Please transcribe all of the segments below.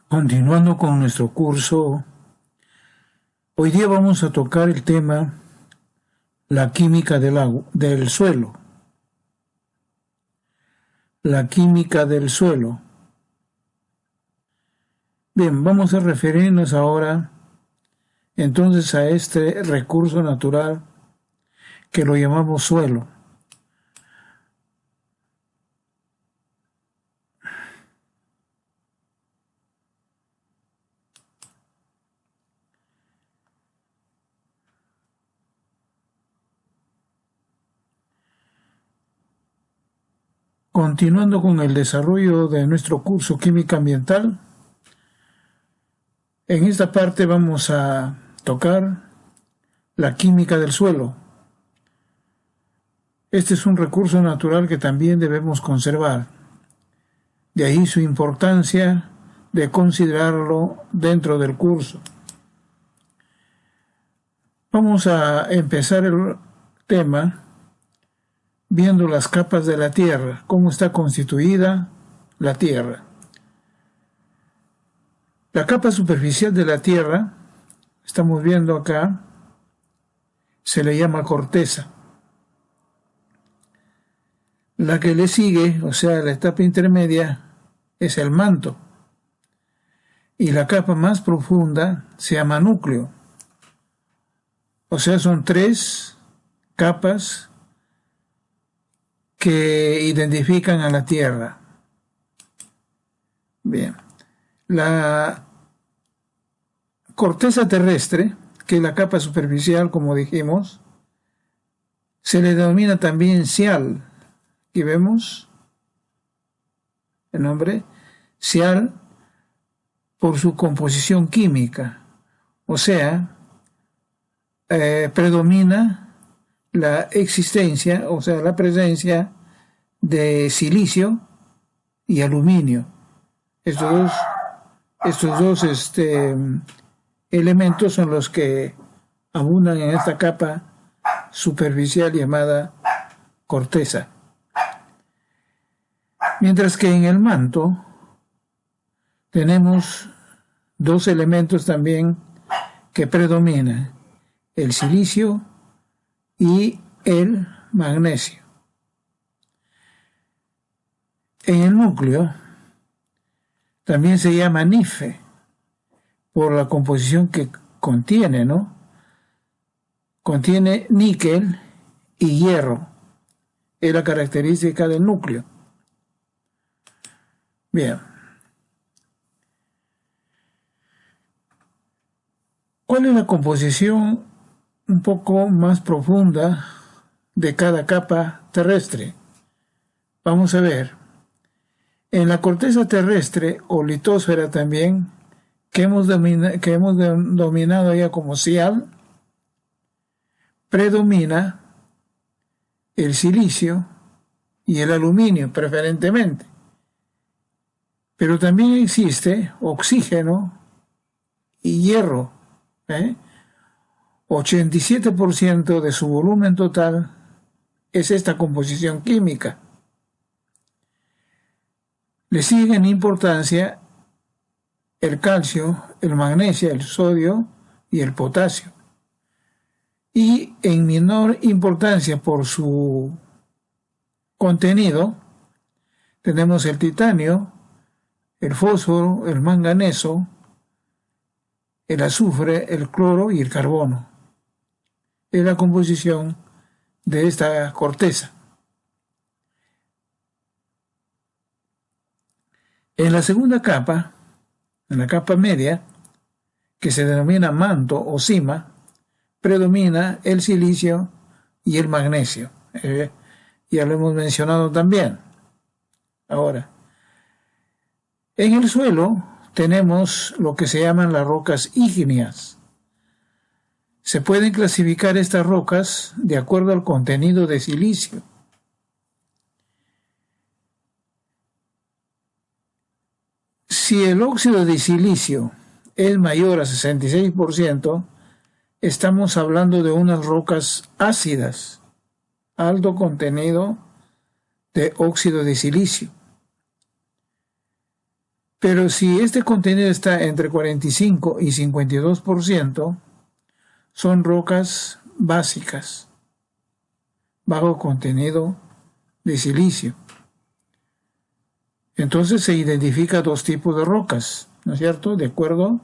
Continuando con nuestro curso, hoy día vamos a tocar el tema la química del suelo. La química del suelo. Bien, vamos a referirnos ahora entonces a este recurso natural que lo llamamos suelo. Continuando con el desarrollo de nuestro curso Química Ambiental, en esta parte vamos a tocar la química del suelo. Este es un recurso natural que también debemos conservar. De ahí su importancia de considerarlo dentro del curso. Vamos a empezar el tema viendo las capas de la Tierra, cómo está constituida la Tierra. La capa superficial de la Tierra, estamos viendo acá, se le llama corteza. La que le sigue, o sea, la etapa intermedia, es el manto. Y la capa más profunda se llama núcleo. O sea, son 3 capas que identifican a la Tierra. Bien. La corteza terrestre, que es la capa superficial, como dijimos, se le denomina también sial. Aquí vemos el nombre, sial, por su composición química. O sea, predomina la existencia, o sea, la presencia de silicio y aluminio. Estos dos elementos son los que abundan en esta capa superficial llamada corteza. Mientras que en el manto tenemos 2 elementos también que predominan, el silicio y el magnesio. En el núcleo también se llama nife por la composición que contiene, ¿no? Contiene níquel y hierro. Es la característica del núcleo. Bien. ¿Cuál es la composición un poco más profunda de cada capa terrestre? Vamos a ver. En la corteza terrestre o litósfera también, que hemos dominado ya como sial, predomina el silicio y el aluminio preferentemente. Pero también existe oxígeno y hierro. 87% de su volumen total es esta composición química. Le siguen en importancia el calcio, el magnesio, el sodio y el potasio. Y en menor importancia por su contenido, tenemos el titanio, el fósforo, el manganeso, el azufre, el cloro y el carbono. Es la composición de esta corteza. En la segunda capa, en la capa media, que se denomina manto o cima, predomina el silicio y el magnesio. Ya lo hemos mencionado también. Ahora, en el suelo tenemos lo que se llaman las rocas ígneas. Se pueden clasificar estas rocas de acuerdo al contenido de silicio. Si el óxido de silicio es mayor a 66%, estamos hablando de unas rocas ácidas, alto contenido de óxido de silicio. Pero si este contenido está entre 45 y 52%, son rocas básicas, bajo contenido de silicio. Entonces se identifica dos tipos de rocas, ¿no es cierto?, de acuerdo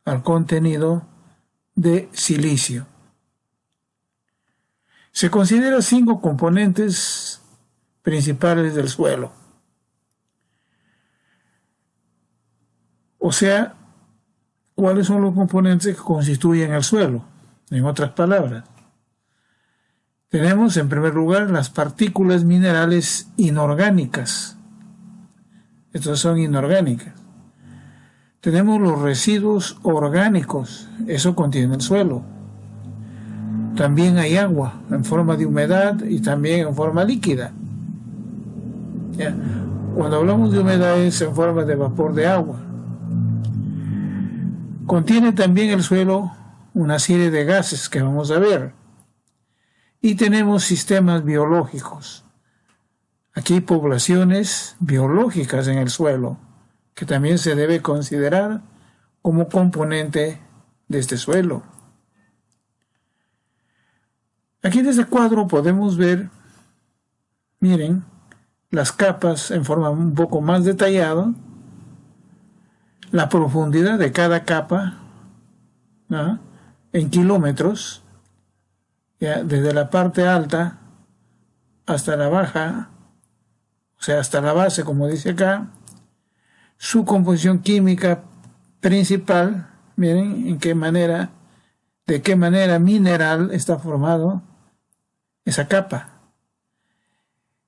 al contenido de silicio. Se consideran 5 componentes principales del suelo. O sea, ¿cuáles son los componentes que constituyen el suelo? En otras palabras, tenemos en primer lugar las partículas minerales inorgánicas. Estas son inorgánicas. Tenemos los residuos orgánicos, eso contiene el suelo. También hay agua en forma de humedad y también en forma líquida. ¿Ya? Cuando hablamos de humedad es en forma de vapor de agua. Contiene también el suelo una serie de gases que vamos a ver. Y tenemos sistemas biológicos. Aquí hay poblaciones biológicas en el suelo, que también se debe considerar como componente de este suelo. Aquí en este cuadro podemos ver, miren, las capas en forma un poco más detallada, la profundidad de cada capa, ¿no?, en kilómetros, ¿ya?, desde la parte alta hasta la baja, o sea, hasta la base, como dice acá, su composición química principal, miren de qué manera mineral está formado esa capa,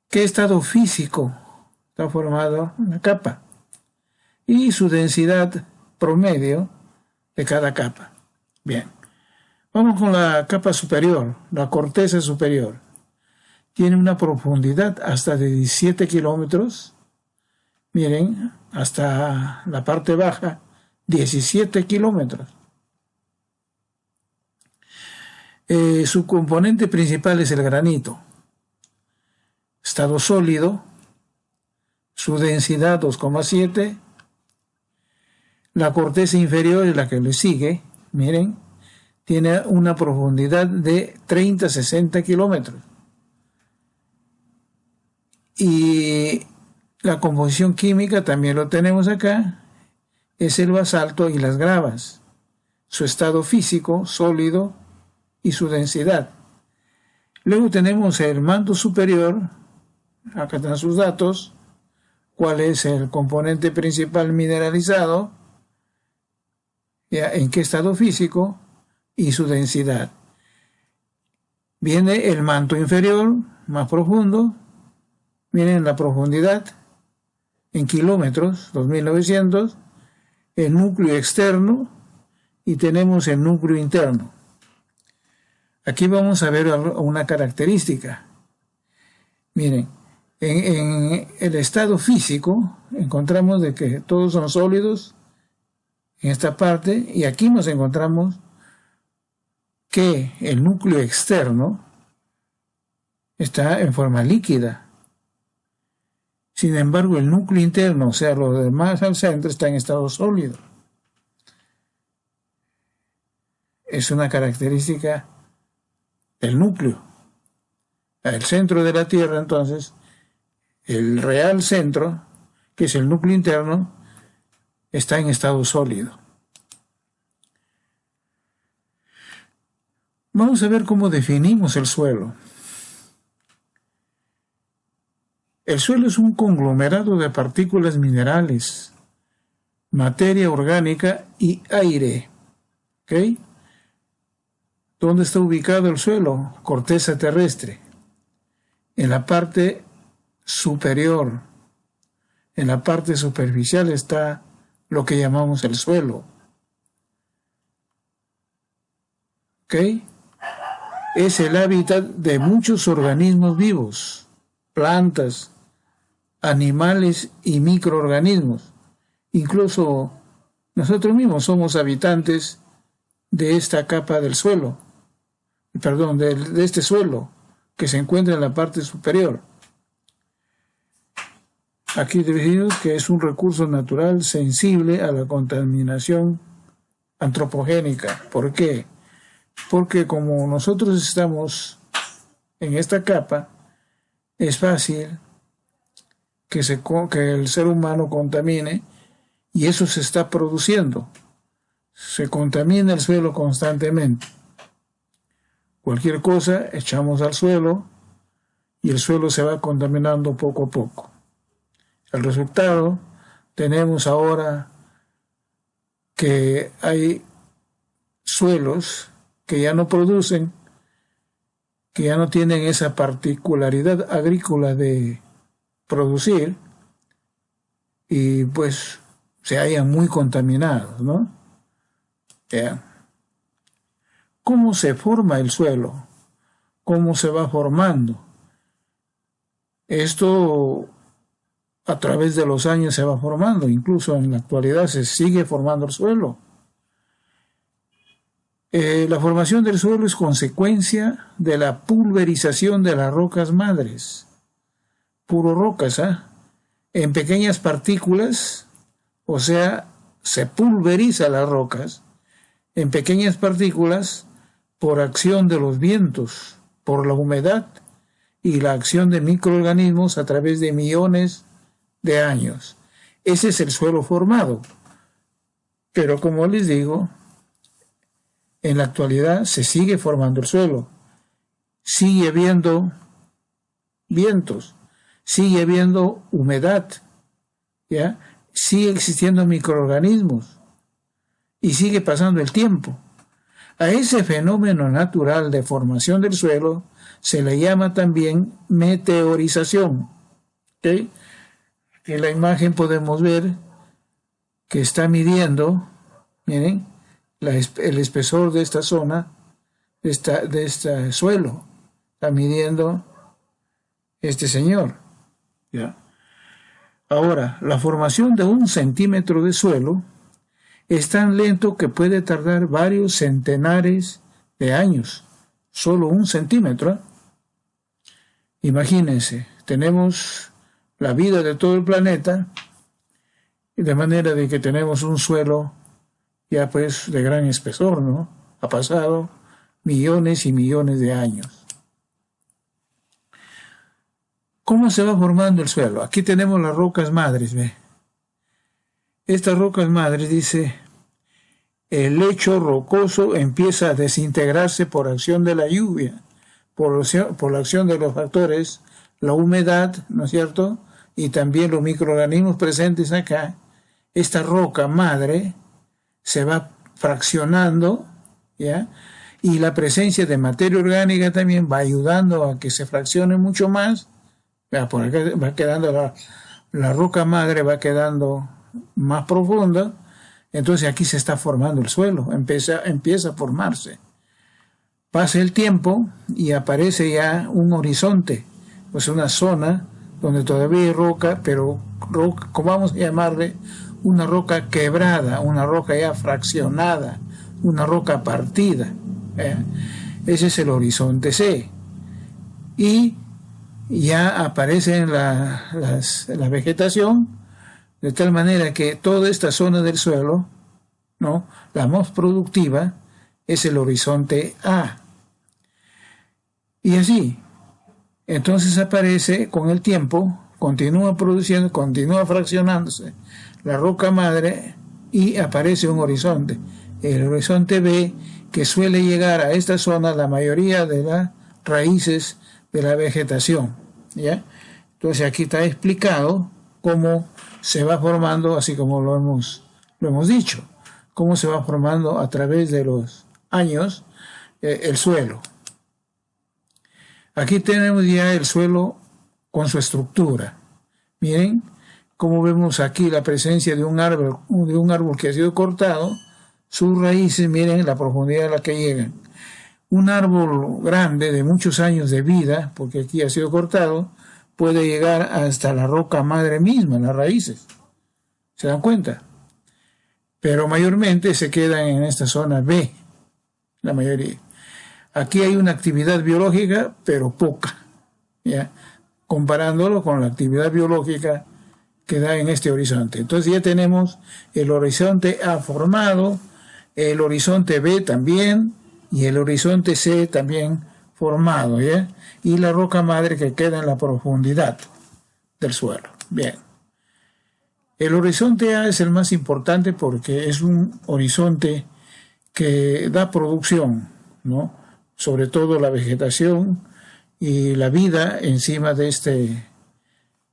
qué estado físico está formado la capa y su densidad promedio de cada capa. Bien, vamos con la capa superior, la corteza superior. Tiene una profundidad hasta de 17 kilómetros. Miren, hasta la parte baja, 17 kilómetros. Su componente principal es el granito. Estado sólido, su densidad 2,7. La corteza inferior es la que le sigue, miren, tiene una profundidad de 30 a 60 kilómetros. Y la composición química también lo tenemos acá, es el basalto y las gravas, su estado físico, sólido, y su densidad. Luego tenemos el manto superior, acá están sus datos, cuál es el componente principal mineralizado, ya, en qué estado físico y su densidad. Viene el manto inferior, más profundo, miren la profundidad en kilómetros, 2900, el núcleo externo y tenemos el núcleo interno. Aquí vamos a ver una característica. Miren, en el estado físico encontramos de que todos son sólidos en esta parte y aquí nos encontramos que el núcleo externo está en forma líquida. Sin embargo, el núcleo interno, o sea, lo demás al centro, está en estado sólido. Es una característica del núcleo. El centro de la Tierra, entonces, el real centro, que es el núcleo interno, está en estado sólido. Vamos a ver cómo definimos el suelo. El suelo es un conglomerado de partículas minerales, materia orgánica y aire. ¿Ok? ¿Dónde está ubicado el suelo? Corteza terrestre. En la parte superior, en la parte superficial está lo que llamamos el suelo. ¿ok? Es el hábitat de muchos organismos vivos, plantas, animales y microorganismos. Incluso nosotros mismos somos habitantes de esta capa del suelo, perdón, de este suelo que se encuentra en la parte superior. Aquí decimos que es un recurso natural sensible a la contaminación antropogénica. ¿Por qué? Porque como nosotros estamos en esta capa, es fácil que el ser humano contamine, y eso se está produciendo. Se contamina el suelo constantemente. Cualquier cosa echamos al suelo y el suelo se va contaminando poco a poco. El resultado, tenemos ahora que hay suelos que ya no producen, que ya no tienen esa particularidad agrícola de producir, y pues se hallan muy contaminados, ¿no? ¿Ya? ¿Cómo se forma el suelo? ¿Cómo se va formando? Esto a través de los años se va formando, incluso en la actualidad se sigue formando el suelo. La formación del suelo es consecuencia de la pulverización de las rocas madres, puro rocas, en pequeñas partículas, o sea, se pulveriza las rocas en pequeñas partículas por acción de los vientos, por la humedad y la acción de microorganismos a través de millones de años. Ese es el suelo formado. Pero como les digo, en la actualidad se sigue formando el suelo. Sigue habiendo vientos, sigue habiendo humedad, ¿ya? Sigue existiendo microorganismos y sigue pasando el tiempo. A ese fenómeno natural de formación del suelo se le llama también meteorización. ¿Okay? En la imagen podemos ver que está midiendo, miren, el espesor de esta zona, de este suelo. Está midiendo este señor. ¿Ya? Ahora, la formación de 1 centímetro de suelo es tan lento que puede tardar varios centenares de años. Solo 1 centímetro. Imagínense, tenemos la vida de todo el planeta, de manera de que tenemos un suelo ya pues de gran espesor, ¿no? Ha pasado millones y millones de años. ¿Cómo se va formando el suelo? Aquí tenemos las rocas madres, ¿ve? Estas rocas madres, dice, el lecho rocoso empieza a desintegrarse por acción de la lluvia, por la acción de los factores, la humedad, ¿no es cierto?, y también los microorganismos presentes acá. Esta roca madre se va fraccionando, ¿ya? Y la presencia de materia orgánica también va ayudando a que se fraccione mucho más. Por acá va quedando la roca madre, va quedando más profunda. Entonces aquí se está formando el suelo, empieza a formarse. Pasa el tiempo y aparece ya un horizonte, pues una zona donde todavía hay roca, pero roca, ¿cómo vamos a llamarle? Una roca quebrada, una roca ya fraccionada, una roca partida. Ese es el horizonte C. Y ya aparece en la vegetación, de tal manera que toda esta zona del suelo, ¿no?, la más productiva, es el horizonte A. Y así, entonces aparece con el tiempo, continúa produciendo, continúa fraccionándose la roca madre y aparece un horizonte, el horizonte B, que suele llegar a esta zona la mayoría de las raíces de la vegetación, ¿ya? Entonces aquí está explicado cómo se va formando, así como lo hemos dicho, cómo se va formando a través de los años el suelo. Aquí tenemos ya el suelo con su estructura. Miren cómo vemos aquí la presencia de un árbol que ha sido cortado, sus raíces, miren la profundidad a la que llegan. Un árbol grande de muchos años de vida, porque aquí ha sido cortado, puede llegar hasta la roca madre misma, las raíces. ¿Se dan cuenta? Pero mayormente se quedan en esta zona B, la mayoría. Aquí hay una actividad biológica, pero poca, ¿ya? Comparándolo con la actividad biológica que da en este horizonte. Entonces ya tenemos el horizonte A formado, el horizonte B también, y el horizonte C también formado, ¿ya? Y la roca madre que queda en la profundidad del suelo. Bien. El horizonte A es el más importante porque es un horizonte que da producción, ¿no? Sobre todo la vegetación y la vida encima de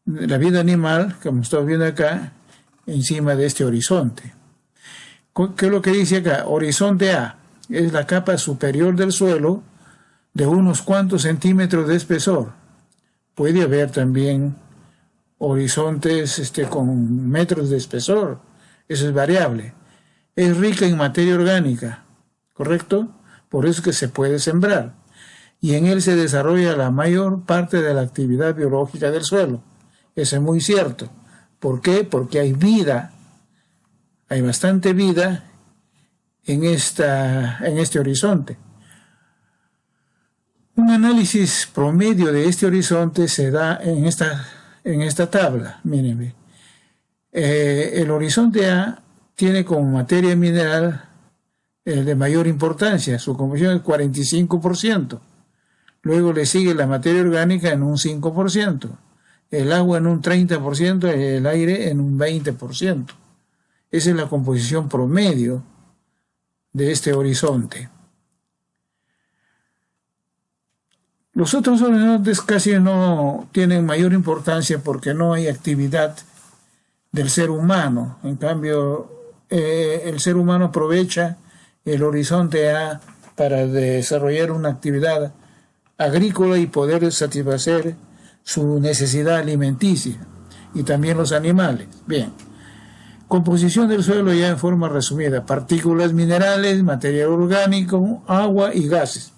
la vida animal, como estamos viendo acá, encima de este horizonte. ¿Qué es lo que dice acá? Horizonte A es la capa superior del suelo de unos cuantos centímetros de espesor. Puede haber también horizontes con metros de espesor, eso es variable. Es rica en materia orgánica, ¿correcto? Por eso es que se puede sembrar. Y en él se desarrolla la mayor parte de la actividad biológica del suelo. Eso es muy cierto. ¿Por qué? Porque hay vida, hay bastante vida en este horizonte. Un análisis promedio de este horizonte se da en esta tabla. Miren, el horizonte A tiene como materia mineral de mayor importancia, su composición es 45%. Luego le sigue la materia orgánica en un 5%, el agua en un 30% y el aire en un 20%. Esa es la composición promedio de este horizonte. Los otros horizontes casi no tienen mayor importancia porque no hay actividad del ser humano. En cambio, el ser humano aprovecha el horizonte A para desarrollar una actividad agrícola y poder satisfacer su necesidad alimenticia, y también los animales. Bien, composición del suelo ya en forma resumida: partículas minerales, material orgánico, agua y gases.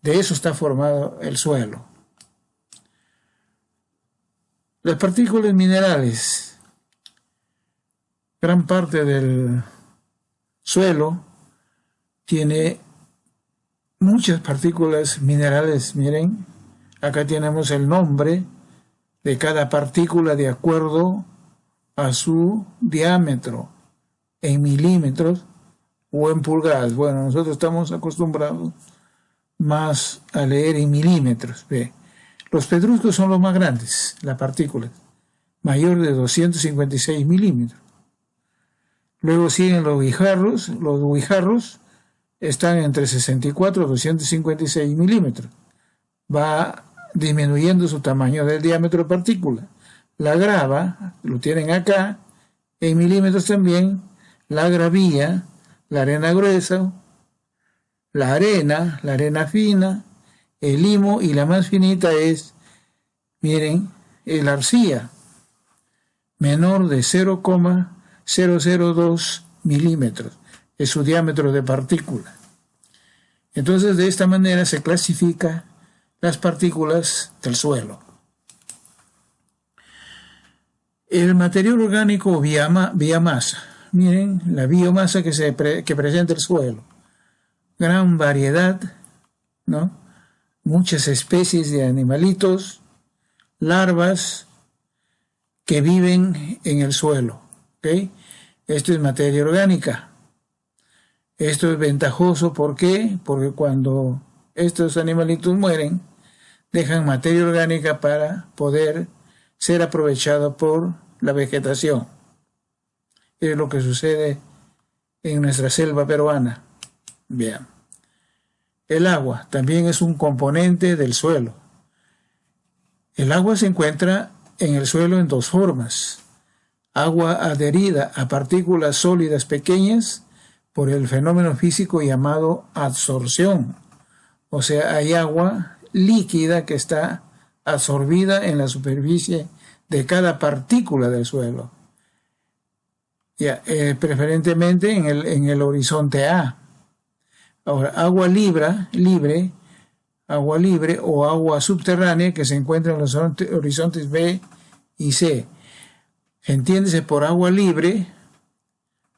De eso está formado el suelo. Las partículas minerales, gran parte del suelo tiene muchas partículas minerales. Miren, acá tenemos el nombre de cada partícula de acuerdo a su diámetro en milímetros o en pulgadas. Bueno, nosotros estamos acostumbrados más a leer en milímetros. Ve, los pedruscos son los más grandes, la partícula, mayor de 256 milímetros. Luego siguen los guijarros. Los guijarros están entre 64 y 256 milímetros. Va disminuyendo su tamaño del diámetro de partícula. La grava, lo tienen acá, en milímetros también. La gravilla, la arena gruesa, la arena fina, el limo, y la más finita es, miren, el arcilla, menor de 0,002 milímetros, es su diámetro de partícula. Entonces, de esta manera se clasifica las partículas del suelo. El material orgánico biomasa. Miren la biomasa que presenta el suelo. Gran variedad, ¿no? Muchas especies de animalitos, larvas que viven en el suelo. ¿Okay? Esto es materia orgánica. Esto es ventajoso. ¿Por qué? Porque cuando estos animalitos mueren, dejan materia orgánica para poder ser aprovechado por la vegetación. Es lo que sucede en nuestra selva peruana. Bien. El agua también es un componente del suelo. El agua se encuentra en el suelo en dos formas: agua adherida a partículas sólidas pequeñas por el fenómeno físico llamado adsorción. O sea, hay agua líquida que está absorbida en la superficie de cada partícula del suelo. Preferentemente en el horizonte A. Ahora, libre agua libre o agua subterránea que se encuentra en los horizontes B y C. Entiéndese por agua libre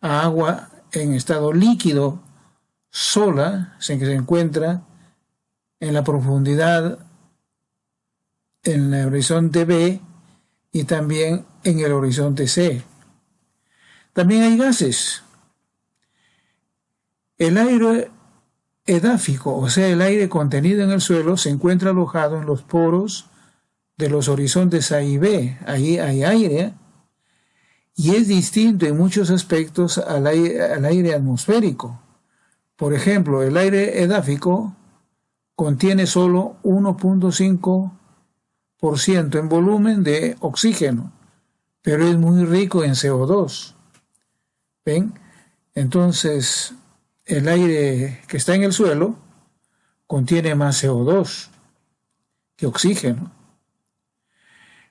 a agua en estado líquido sola, que se encuentra en la profundidad en el horizonte B y también en el horizonte C. También hay gases. El aire edáfico, o sea, el aire contenido en el suelo, se encuentra alojado en los poros de los horizontes A y B. Ahí hay aire y es distinto en muchos aspectos al aire atmosférico. Por ejemplo, el aire edáfico contiene solo 1.5% en volumen de oxígeno, pero es muy rico en CO2. ¿Ven? Entonces, el aire que está en el suelo contiene más CO2 que oxígeno.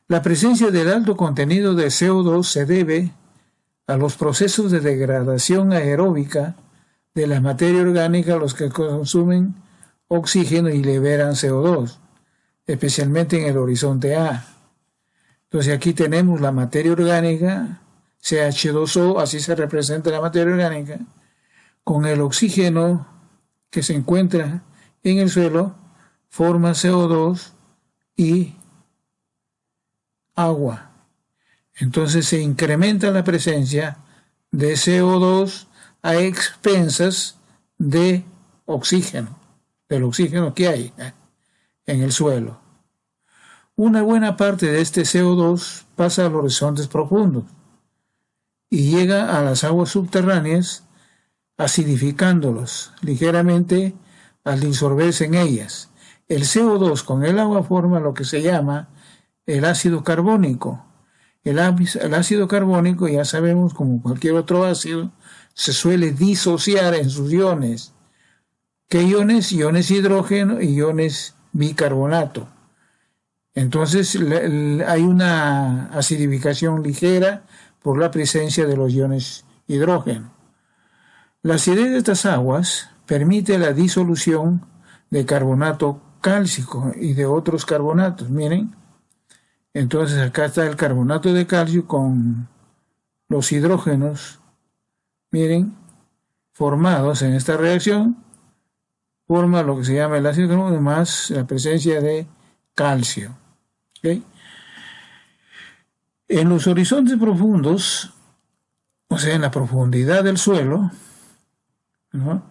La presencia del alto contenido de CO2 se debe a los procesos de degradación aeróbica de la materia orgánica, los que consumen oxígeno y liberan CO2, especialmente en el horizonte A. Entonces aquí tenemos la materia orgánica, CH2O, así se representa la materia orgánica, con el oxígeno que se encuentra en el suelo, forma CO2 y agua. Entonces se incrementa la presencia de CO2 a expensas de oxígeno, del oxígeno que hay en el suelo. Una buena parte de este CO2 pasa a los horizontes profundos y llega a las aguas subterráneas, acidificándolos ligeramente al disolverse en ellas. El CO2 con el agua forma lo que se llama el ácido carbónico. El ácido carbónico, ya sabemos, como cualquier otro ácido, se suele disociar en sus iones. ¿Qué iones? Iones hidrógeno y iones bicarbonato. Entonces hay una acidificación ligera por la presencia de los iones hidrógeno. La acidez de estas aguas permite la disolución de carbonato cálcico y de otros carbonatos. Miren, entonces acá está el carbonato de calcio con los hidrógenos, miren, formados en esta reacción, forma lo que se llama el ácido carbónico más la presencia de calcio. ¿Okay? En los horizontes profundos, o sea, en la profundidad del suelo, ¿no?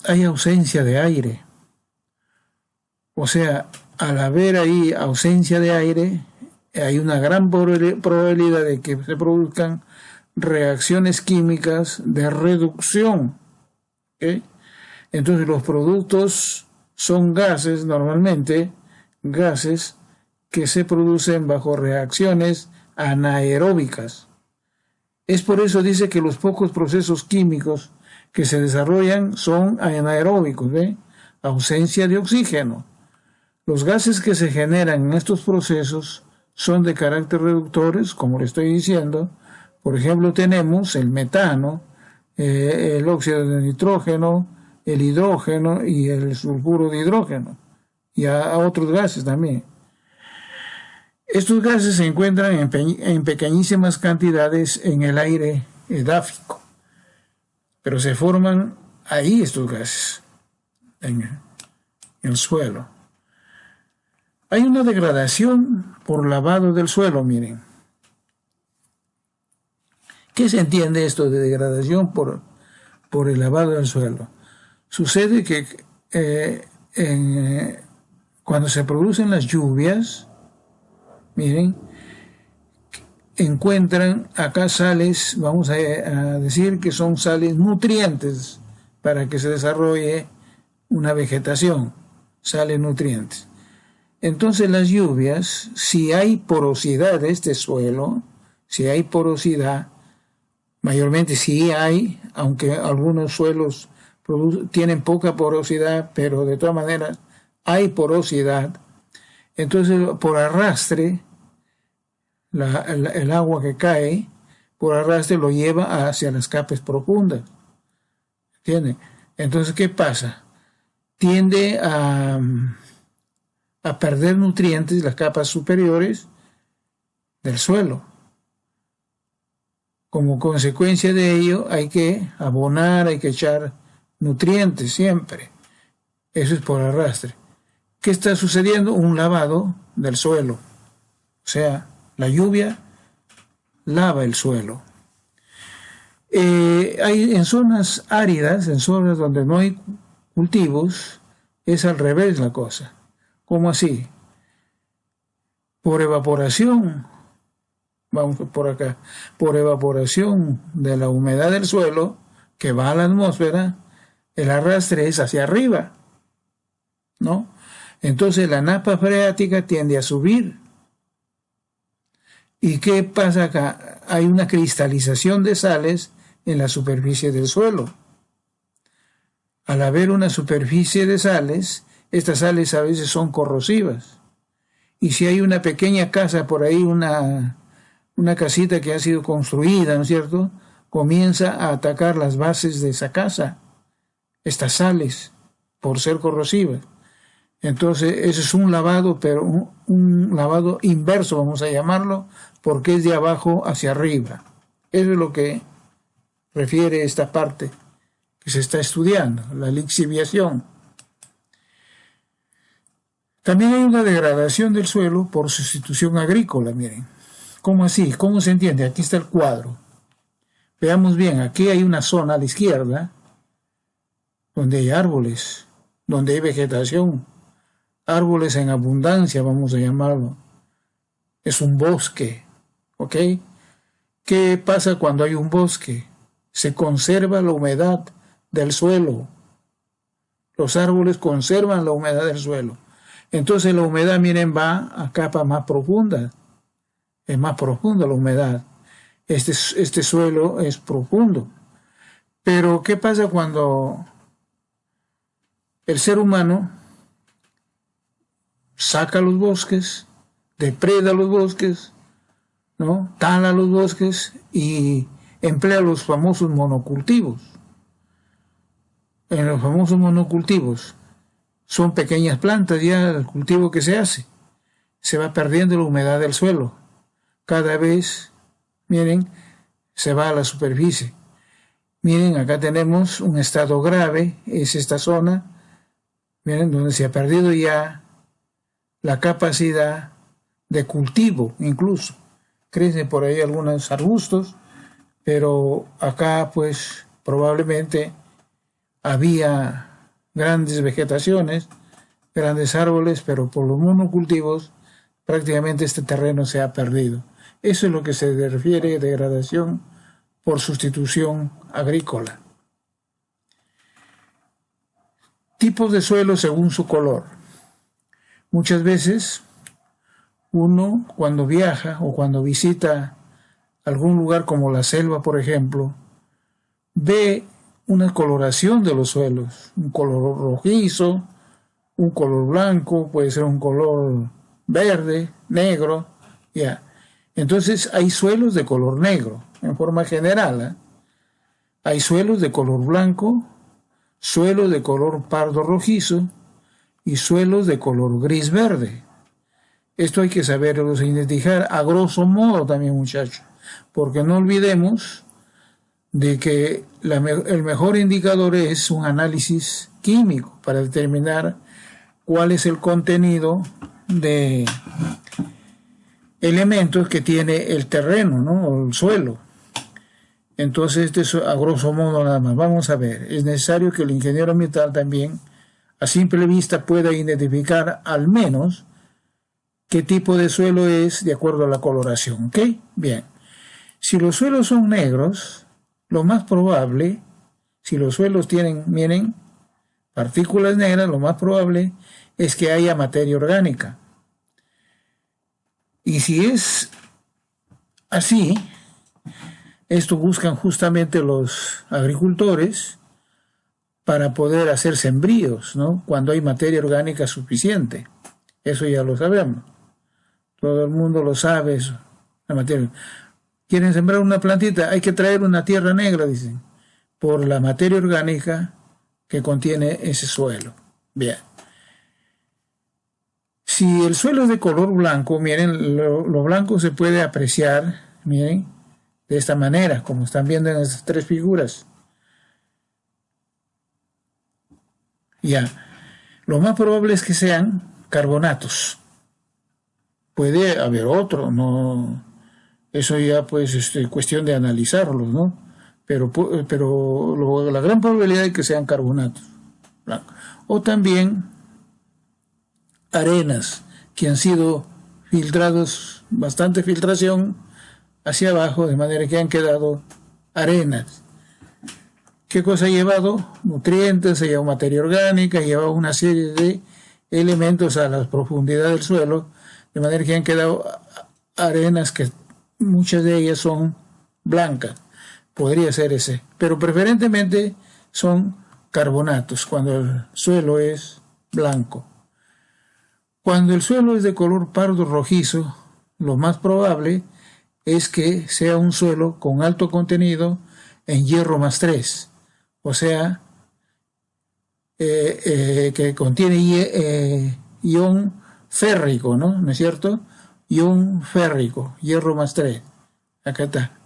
Hay ausencia de aire. O sea, al haber ahí ausencia de aire, hay una gran probabilidad de que se produzcan reacciones químicas de reducción. ¿Okay? Entonces los productos son gases, normalmente gases que se producen bajo reacciones anaeróbicas. Es por eso dice que los pocos procesos químicos que se desarrollan son anaeróbicos, ¿ve? Ausencia de oxígeno. Los gases que se generan en estos procesos son de carácter reductores, como le estoy diciendo. Por ejemplo, tenemos el metano, el óxido de nitrógeno, el hidrógeno y el sulfuro de hidrógeno, y a otros gases también. Estos gases se encuentran en pequeñísimas cantidades en el aire edáfico, pero se forman ahí estos gases, en el suelo. Hay una degradación por lavado del suelo, miren. ¿Qué se entiende esto de degradación por el lavado del suelo? Sucede que cuando se producen las lluvias, miren, encuentran acá sales, vamos a decir que son sales nutrientes para que se desarrolle una vegetación, sales nutrientes. Entonces las lluvias, si hay porosidad de este suelo, si hay porosidad, mayormente sí hay, aunque algunos suelos tienen poca porosidad, pero de todas maneras hay porosidad. Entonces, por arrastre, el agua que cae, por arrastre lo lleva hacia las capas profundas. ¿Entiende? Entonces, ¿qué pasa? Tiende a perder nutrientes las capas superiores del suelo. Como consecuencia de ello, hay que abonar, hay que echar nutrientes siempre. Eso es por arrastre. ¿Qué está sucediendo? Un lavado del suelo. O sea, la lluvia lava el suelo. Hay en zonas áridas, en zonas donde no hay cultivos, es al revés la cosa. ¿Cómo así? Por evaporación, vamos por acá, por evaporación de la humedad del suelo que va a la atmósfera, el arrastre es hacia arriba, ¿no? Entonces la napa freática tiende a subir. ¿Y qué pasa acá? Hay una cristalización de sales en la superficie del suelo. Al haber una superficie de sales, estas sales a veces son corrosivas. Y si hay una pequeña casa por ahí, una casita que ha sido construida, ¿no es cierto?, comienza a atacar las bases de esa casa, estas sales, por ser corrosivas. Entonces, eso es un lavado, pero un lavado inverso, vamos a llamarlo, porque es de abajo hacia arriba. Eso es lo que refiere esta parte que se está estudiando, la lixiviación. También hay una degradación del suelo por sustitución agrícola, miren. ¿Cómo así? ¿Cómo se entiende? Aquí está el cuadro. Veamos bien, aquí hay una zona a la izquierda donde hay árboles, donde hay vegetación, árboles en abundancia, vamos a llamarlo. Es un bosque, ¿ok? ¿Qué pasa cuando hay un bosque? Se conserva la humedad del suelo. Los árboles conservan la humedad del suelo. Entonces la humedad, miren, va a capas más profundas. Es más profunda la humedad. Este suelo es profundo. Pero ¿qué pasa cuando el ser humano saca los bosques, depreda los bosques, ¿no?, tala los bosques y emplea los famosos monocultivos? En los famosos monocultivos son pequeñas plantas, ya el cultivo que se hace. Se va perdiendo la humedad del suelo. Cada vez, miren, se va a la superficie. Miren, acá tenemos un estado grave, es esta zona, miren, donde se ha perdido ya la capacidad de cultivo, incluso. Crecen por ahí algunos arbustos, pero acá, pues, probablemente había grandes vegetaciones, grandes árboles, pero por los monocultivos prácticamente este terreno se ha perdido. Eso es lo que se refiere a degradación por sustitución agrícola. Tipos de suelo según su color. Muchas veces uno, cuando viaja o cuando visita algún lugar como la selva, por ejemplo, ve una coloración de los suelos, un color rojizo, un color blanco, puede ser un color verde, negro, ya. Entonces hay suelos de color negro, en forma general, ¿eh? Hay suelos de color blanco, suelos de color pardo rojizo y suelos de color gris verde. Esto hay que saberlo identificar a grosso modo también, muchachos, porque no olvidemos de que el mejor indicador es un análisis químico para determinar cuál es el contenido de elementos que tiene el terreno, ¿no?, o el suelo. Entonces, esto es a grosso modo nada más. Vamos a ver, es necesario que el ingeniero ambiental también, a simple vista, pueda identificar al menos qué tipo de suelo es de acuerdo a la coloración, ¿ok? Bien. Si los suelos son negros, lo más probable, si los suelos tienen, miren, partículas negras, lo más probable es que haya materia orgánica. Y si es así, esto buscan justamente los agricultores para poder hacer sembríos, ¿no?, cuando hay materia orgánica suficiente. Eso ya lo sabemos. Todo el mundo lo sabe eso. La materia. ¿Quieren sembrar una plantita? Hay que traer una tierra negra, dicen. por la materia orgánica que contiene ese suelo. Bien. Si el suelo es de color blanco, miren, lo blanco se puede apreciar, miren, de esta manera, como están viendo en estas tres figuras. Ya. Lo más probable es que sean carbonatos. Puede haber otro, no, eso ya pues es cuestión de analizarlos, ¿no? Pero la gran probabilidad es que sean carbonatos. O también arenas que han sido filtrados, bastante filtración hacia abajo, de manera que han quedado arenas. ¿Qué cosa ha llevado? Nutrientes, ha llevado materia orgánica, ha llevado una serie de elementos a la profundidad del suelo, de manera que han quedado arenas que muchas de ellas son blancas. Podría ser ese, pero preferentemente son carbonatos cuando el suelo es blanco. Cuando el suelo es de color pardo rojizo, lo más probable es que sea un suelo con alto contenido en hierro más 3, o sea, que contiene ion férrico, ¿no es cierto? Ion férrico, hierro más 3. Acá está.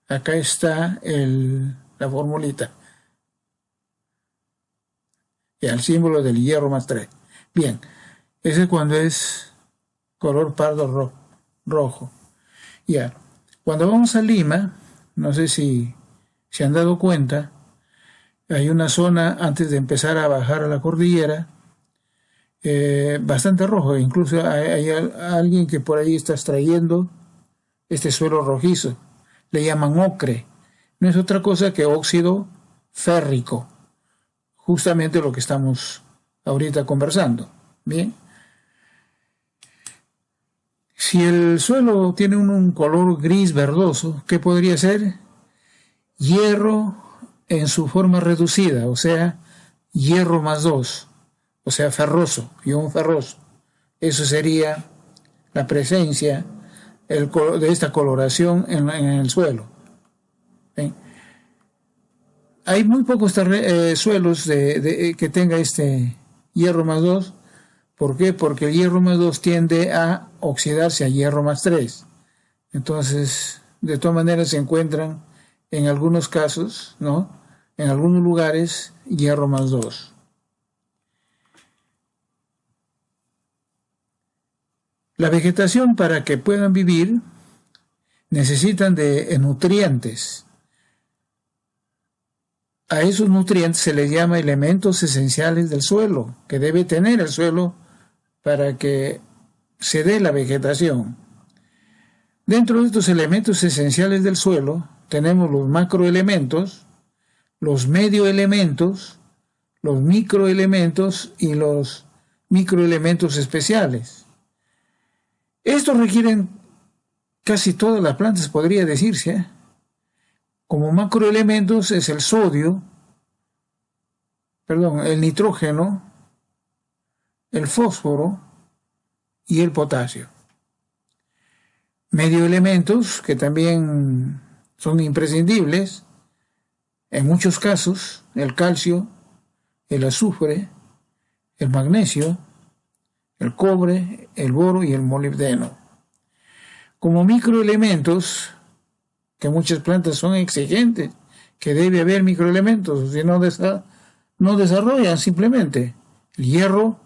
Acá está la formulita. Y el símbolo del hierro más 3. Bien, ese es cuando es color pardo rojo. Ya, cuando vamos a Lima, no sé si se han dado cuenta, hay una zona antes de empezar a bajar a la cordillera, bastante rojo, incluso hay alguien que por ahí está extrayendo este suelo rojizo, le llaman ocre, no es otra cosa que óxido férrico, justamente lo que estamos ahorita conversando. Bien, si el suelo tiene un color gris verdoso, ¿qué podría ser? Hierro en su forma reducida, o sea, hierro más 2, o sea, ferroso, ion ferroso. Eso sería la presencia de esta coloración en el suelo. ¿Sí? Hay muy pocos suelos que tenga este hierro más 2. ¿Por qué? Porque el hierro más 2 tiende a oxidarse a hierro más 3. Entonces, de todas maneras se encuentran en algunos casos, ¿no? En algunos lugares, hierro más 2. La vegetación, para que puedan vivir, necesitan de nutrientes. A esos nutrientes se les llama elementos esenciales del suelo, que debe tener el suelo para que se dé la vegetación. Dentro de estos elementos esenciales del suelo tenemos los macroelementos, los medioelementos, los microelementos y los microelementos especiales. Estos requieren casi todas las plantas, podría decirse, ¿eh? Como macroelementos es el el nitrógeno, el fósforo y el potasio. Medioelementos, que también son imprescindibles, en muchos casos, el calcio, el azufre, el magnesio, el cobre, el boro y el molibdeno. Como microelementos, que muchas plantas son exigentes, que debe haber microelementos, si no desarrollan simplemente el hierro,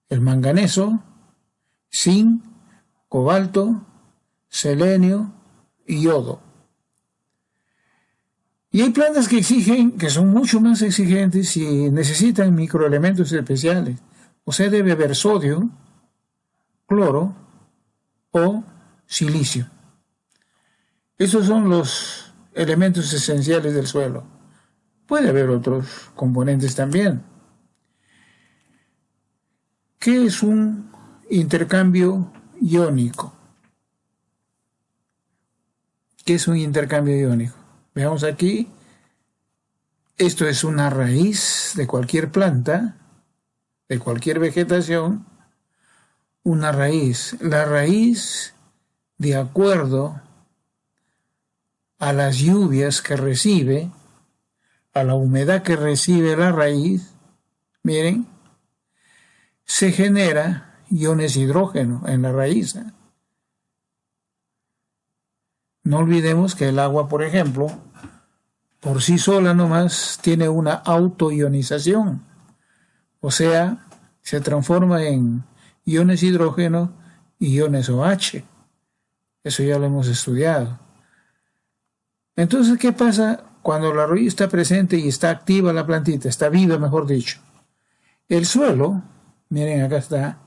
el manganeso, zinc, cobalto, selenio y yodo. Y hay plantas que son mucho más exigentes y necesitan microelementos especiales. O sea, debe haber sodio, cloro o silicio. Estos son los elementos esenciales del suelo. Puede haber otros componentes también. ¿Qué es un intercambio iónico? ¿Qué es un intercambio iónico? Veamos aquí. Esto es una raíz de cualquier planta, de cualquier vegetación. Una raíz. La raíz, de acuerdo a las lluvias que recibe, a la humedad que recibe la raíz, miren, se genera iones hidrógeno en la raíz. No olvidemos que el agua, por ejemplo, por sí sola nomás tiene una autoionización, o sea, se transforma en iones hidrógeno y iones OH. Eso ya lo hemos estudiado. Entonces, ¿qué pasa cuando la raíz está presente y está activa la plantita? Está viva, mejor dicho. El suelo, miren, acá está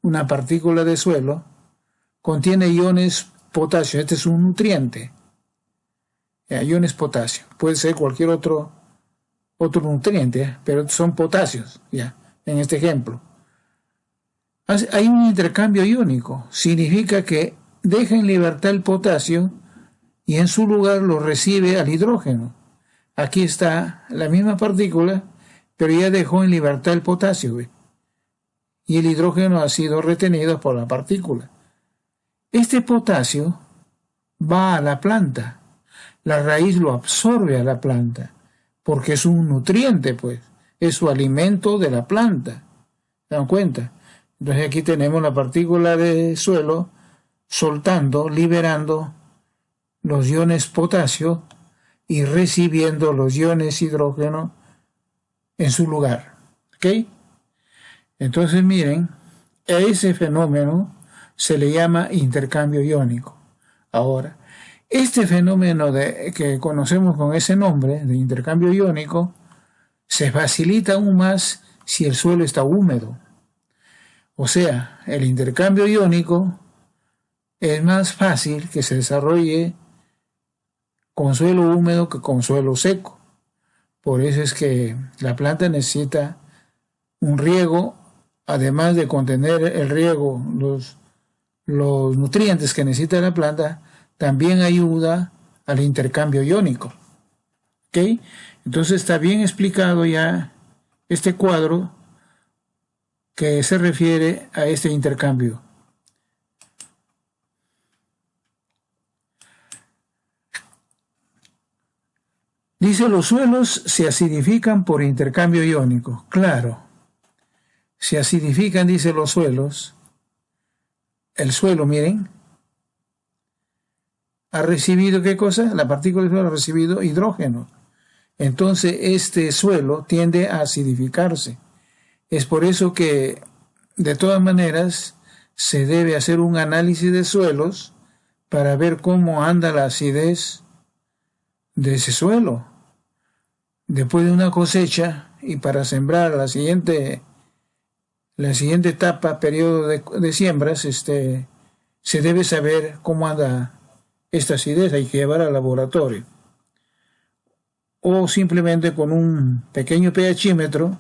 una partícula de suelo, contiene iones potasio. Este es un nutriente. Iones potasio. Puede ser cualquier otro nutriente, pero son potasios, ya, en este ejemplo. Hay un intercambio iónico. Significa que deja en libertad el potasio y en su lugar lo recibe al hidrógeno. Aquí está la misma partícula, pero ya dejó en libertad el potasio, ¿ve? Y el hidrógeno ha sido retenido por la partícula. Este potasio va a la planta. La raíz lo absorbe a la planta, porque es un nutriente, pues. Es su alimento de la planta. ¿Se dan cuenta? Entonces aquí tenemos la partícula de suelo soltando, liberando los iones potasio y recibiendo los iones hidrógeno en su lugar. ¿Ok? Entonces miren, a ese fenómeno se le llama intercambio iónico. Ahora, este fenómeno que conocemos con ese nombre, de intercambio iónico, se facilita aún más si el suelo está húmedo. O sea, el intercambio iónico es más fácil que se desarrolle con suelo húmedo que con suelo seco. Por eso es que la planta necesita un riego, además de contener el riego, los nutrientes que necesita la planta, también ayuda al intercambio iónico. ¿Ok? Entonces está bien explicado ya este cuadro que se refiere a este intercambio. Dice, los suelos se acidifican por intercambio iónico. Claro, se acidifican, dice, los suelos. El suelo, miren, ha recibido, ¿qué cosa? La partícula del suelo ha recibido hidrógeno. Entonces, este suelo tiende a acidificarse. Es por eso que, de todas maneras, se debe hacer un análisis de suelos para ver cómo anda la acidez de ese suelo. Después de una cosecha y para sembrar la siguiente etapa, periodo de siembras, se debe saber cómo anda esta acidez. Hay que llevar al laboratorio. O simplemente con un pequeño pHímetro,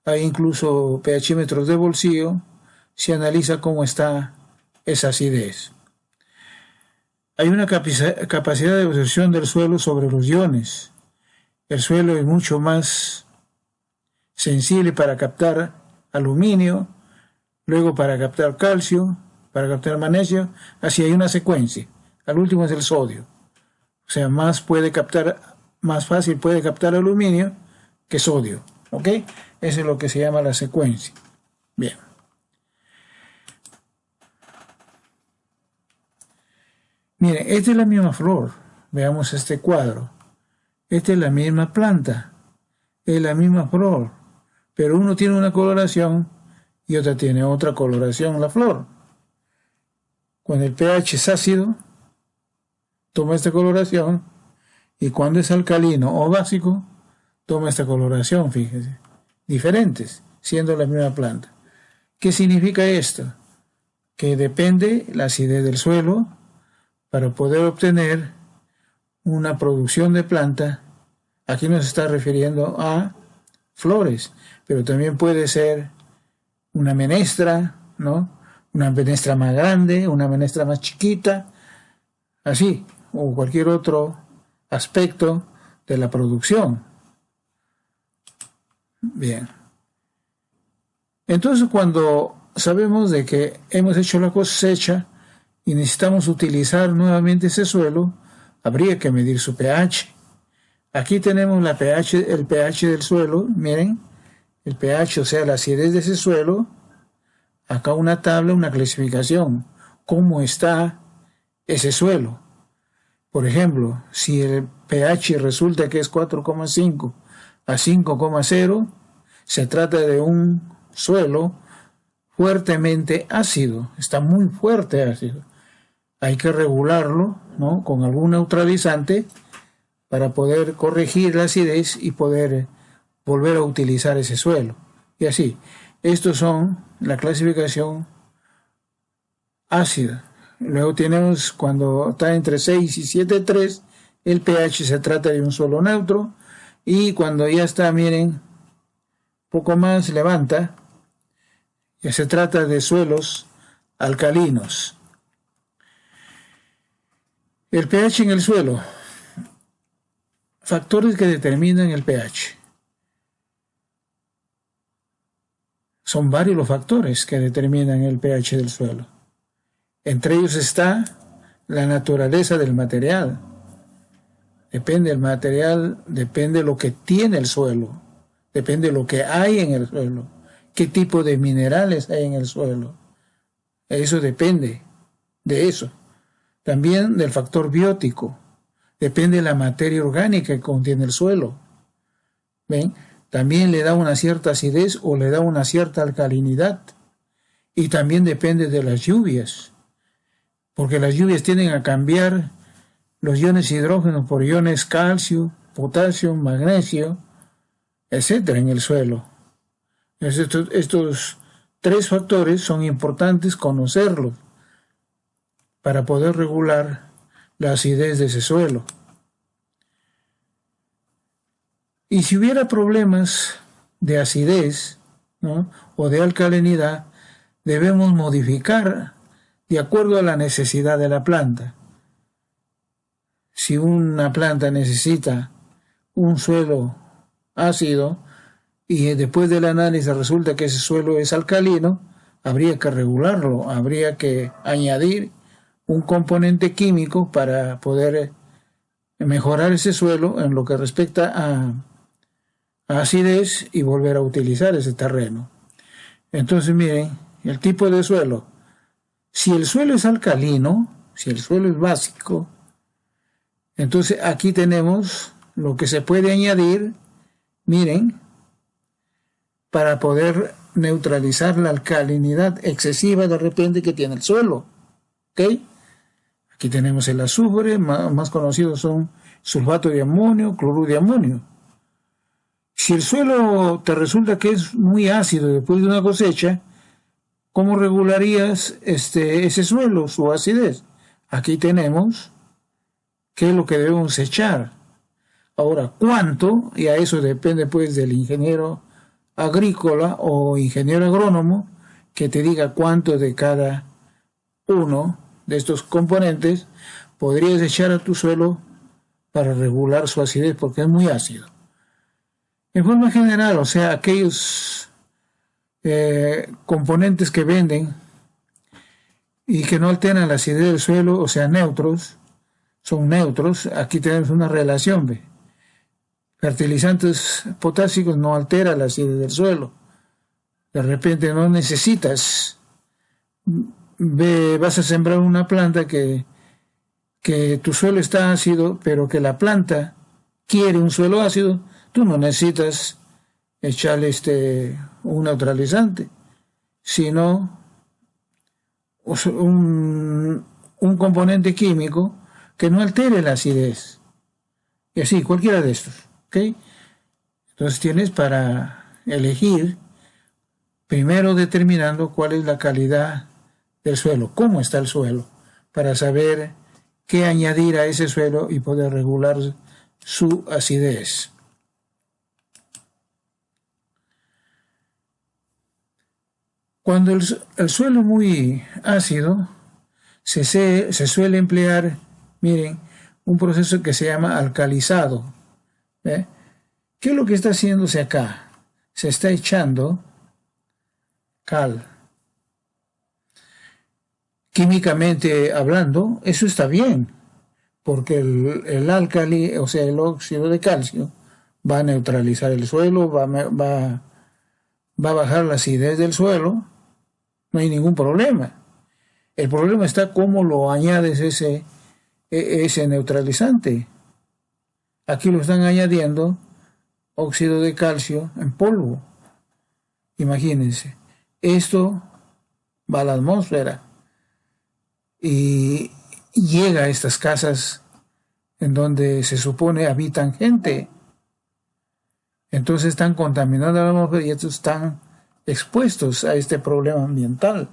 hay incluso pHímetros de bolsillo, se analiza cómo está esa acidez. Hay una capacidad de absorción del suelo sobre los iones. El suelo es mucho más sensible para captar aluminio, luego para captar calcio, para captar magnesio, así hay una secuencia. Al último es el sodio. O sea, más fácil puede captar aluminio que sodio. ¿Ok? Eso es lo que se llama la secuencia. Bien. Miren, esta es la misma flor. Veamos este cuadro. Esta es la misma planta. Es la misma flor. Pero uno tiene una coloración y otra tiene otra coloración, la flor. Cuando el pH es ácido, toma esta coloración. Y cuando es alcalino o básico, toma esta coloración, fíjense. Diferentes, siendo la misma planta. ¿Qué significa esto? Que depende la acidez del suelo para poder obtener una producción de planta. Aquí nos está refiriendo a flores, pero también puede ser una menestra, ¿no? Una menestra más grande, una menestra más chiquita, así, o cualquier otro aspecto de la producción. Bien. Entonces, cuando sabemos de que hemos hecho la cosecha y necesitamos utilizar nuevamente ese suelo, habría que medir su pH. Aquí tenemos el pH del suelo, miren, el pH, o sea, la acidez de ese suelo. Acá una tabla, una clasificación, cómo está ese suelo. Por ejemplo, si el pH resulta que es 4,5 a 5,0, se trata de un suelo fuertemente ácido, está muy fuerte ácido. Hay que regularlo, ¿no?, con algún neutralizante para poder corregir la acidez y poder volver a utilizar ese suelo. Y así, estos son la clasificación ácida. Luego tenemos cuando está entre 6 y 7,3, el pH se trata de un suelo neutro. Y cuando ya está, miren, poco más levanta, ya se trata de suelos alcalinos. El pH en el suelo. Factores que determinan el pH. Son varios los factores que determinan el pH del suelo. Entre ellos está la naturaleza del material. Depende del material, depende de lo que tiene el suelo, depende de lo que hay en el suelo, qué tipo de minerales hay en el suelo. Eso depende de eso. También del factor biótico. Depende de la materia orgánica que contiene el suelo. ¿Ven? También le da una cierta acidez o le da una cierta alcalinidad. Y también depende de las lluvias, porque las lluvias tienden a cambiar los iones hidrógeno por iones calcio, potasio, magnesio, etcétera, en el suelo. Estos tres factores son importantes conocerlos para poder regular la acidez de ese suelo. Y si hubiera problemas de acidez, ¿no?, o de alcalinidad, debemos modificar de acuerdo a la necesidad de la planta. Si una planta necesita un suelo ácido y después del análisis resulta que ese suelo es alcalino, habría que regularlo, habría que añadir un componente químico para poder mejorar ese suelo en lo que respecta a acidez y volver a utilizar ese terreno. Entonces, miren, el tipo de suelo. Si el suelo es alcalino, si el suelo es básico, entonces aquí tenemos lo que se puede añadir, miren, para poder neutralizar la alcalinidad excesiva de repente que tiene el suelo. ¿Ok? Aquí tenemos el azufre, más conocidos son sulfato de amonio, cloruro de amonio. Si el suelo te resulta que es muy ácido después de una cosecha, ¿cómo regularías ese suelo, su acidez? Aquí tenemos qué es lo que debemos echar. Ahora, ¿cuánto? Y a eso depende pues del ingeniero agrícola o ingeniero agrónomo que te diga cuánto de cada uno de estos componentes podrías echar a tu suelo para regular su acidez, porque es muy ácido. En forma general, o sea, aquellos componentes que venden y que no alteran la acidez del suelo, o sea, neutros, son neutros. Aquí tenemos una relación, ¿ve? Fertilizantes potásicos no alteran la acidez del suelo. De repente no necesitas, vas a sembrar una planta que tu suelo está ácido, pero que la planta quiere un suelo ácido, tú no necesitas echarle un neutralizante, sino un componente químico que no altere la acidez. Y así, cualquiera de estos. ¿Ok? Entonces tienes para elegir, primero determinando cuál es la calidad del suelo, cómo está el suelo, para saber qué añadir a ese suelo y poder regular su acidez. Cuando el suelo es muy ácido, se suele emplear, miren, un proceso que se llama alcalizado. ¿Ve? ¿Qué es lo que está haciéndose acá? Se está echando cal. Químicamente hablando, eso está bien, porque el álcali, o sea, el óxido de calcio, va a neutralizar el suelo, va a bajar la acidez del suelo, no hay ningún problema. El problema está cómo lo añades ese neutralizante. Aquí lo están añadiendo óxido de calcio en polvo. Imagínense, esto va a la atmósfera y llega a estas casas en donde se supone habitan gente. Entonces están contaminando la atmósfera y estos están expuestos a este problema ambiental.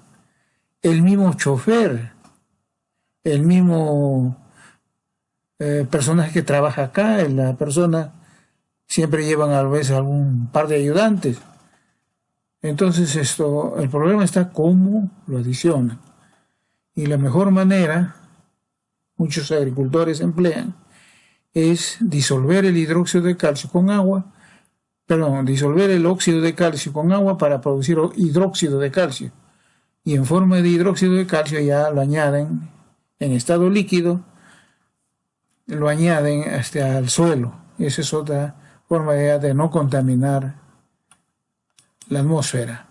El mismo chofer, el mismo personaje que trabaja acá, la persona, siempre llevan a veces algún par de ayudantes. Entonces el problema está cómo lo adicionan. Y la mejor manera, muchos agricultores emplean, es disolver el hidróxido de calcio con agua, disolver el óxido de calcio con agua para producir hidróxido de calcio. Y en forma de hidróxido de calcio ya lo añaden en estado líquido, lo añaden al suelo. Esa es otra forma de no contaminar la atmósfera.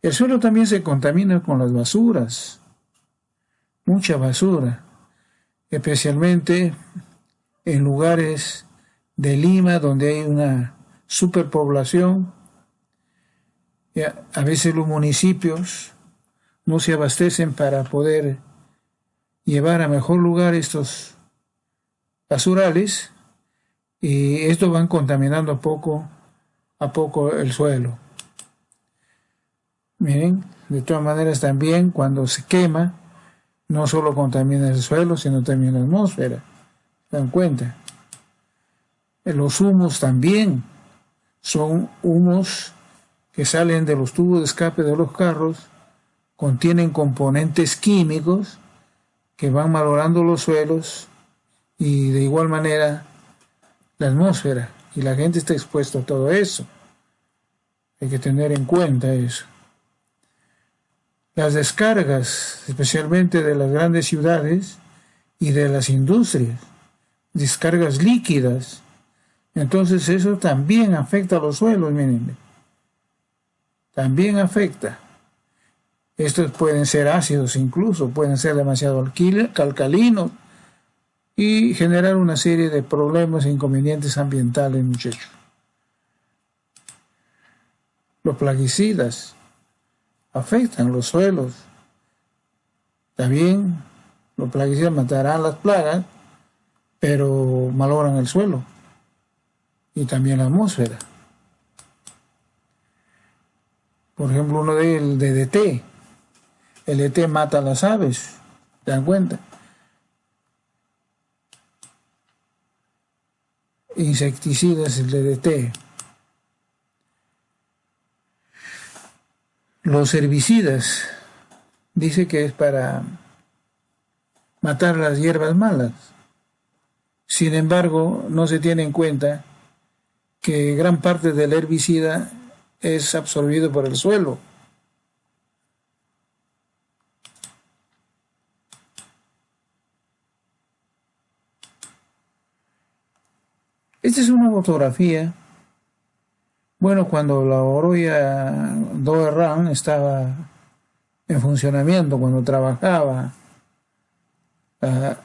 El suelo también se contamina con las basuras, mucha basura, especialmente en lugares de Lima donde hay una superpoblación. A veces los municipios no se abastecen para poder llevar a mejor lugar estos basurales y estos van contaminando poco a poco el suelo. Miren, de todas maneras también cuando se quema no solo contamina el suelo sino también la atmósfera. ¿Se dan cuenta? Los humos también son humos que salen de los tubos de escape de los carros, contienen componentes químicos que van malogrando los suelos y de igual manera la atmósfera, y la gente está expuesta a todo eso. Hay que tener en cuenta eso. Las descargas, especialmente de las grandes ciudades y de las industrias, descargas líquidas, entonces eso también afecta a los suelos, miren. También afecta. Estos pueden ser ácidos incluso, pueden ser demasiado alcalinos y generar una serie de problemas e inconvenientes ambientales, muchachos. Los plaguicidas afectan los suelos. También los plaguicidas matarán las plagas, pero malogran el suelo y también la atmósfera. Por ejemplo, uno del DDT. El DDT mata a las aves, ¿se dan cuenta? Insecticidas, el DDT. Los herbicidas, dice que es para matar las hierbas malas. Sin embargo, no se tiene en cuenta que gran parte del herbicida es absorbido por el suelo. Esta es una fotografía, bueno, cuando la Oroya Doerran estaba en funcionamiento, cuando trabajaba la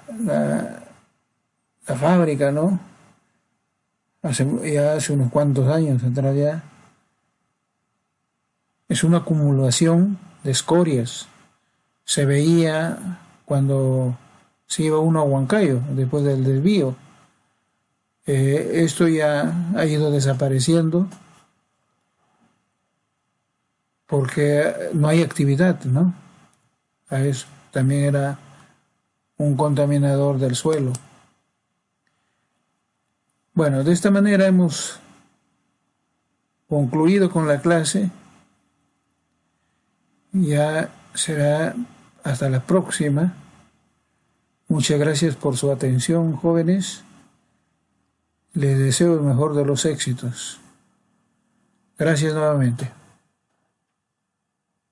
fábrica, ¿no? Hace unos cuantos años atrás ya. Es una acumulación de escorias. Se veía cuando se iba uno a Huancayo, después del desvío. Esto ya ha ido desapareciendo porque no hay actividad, ¿no? A eso también era un contaminador del suelo. Bueno, de esta manera hemos concluido con la clase. Ya será hasta la próxima. Muchas gracias por su atención, jóvenes. Les deseo el mejor de los éxitos. Gracias nuevamente.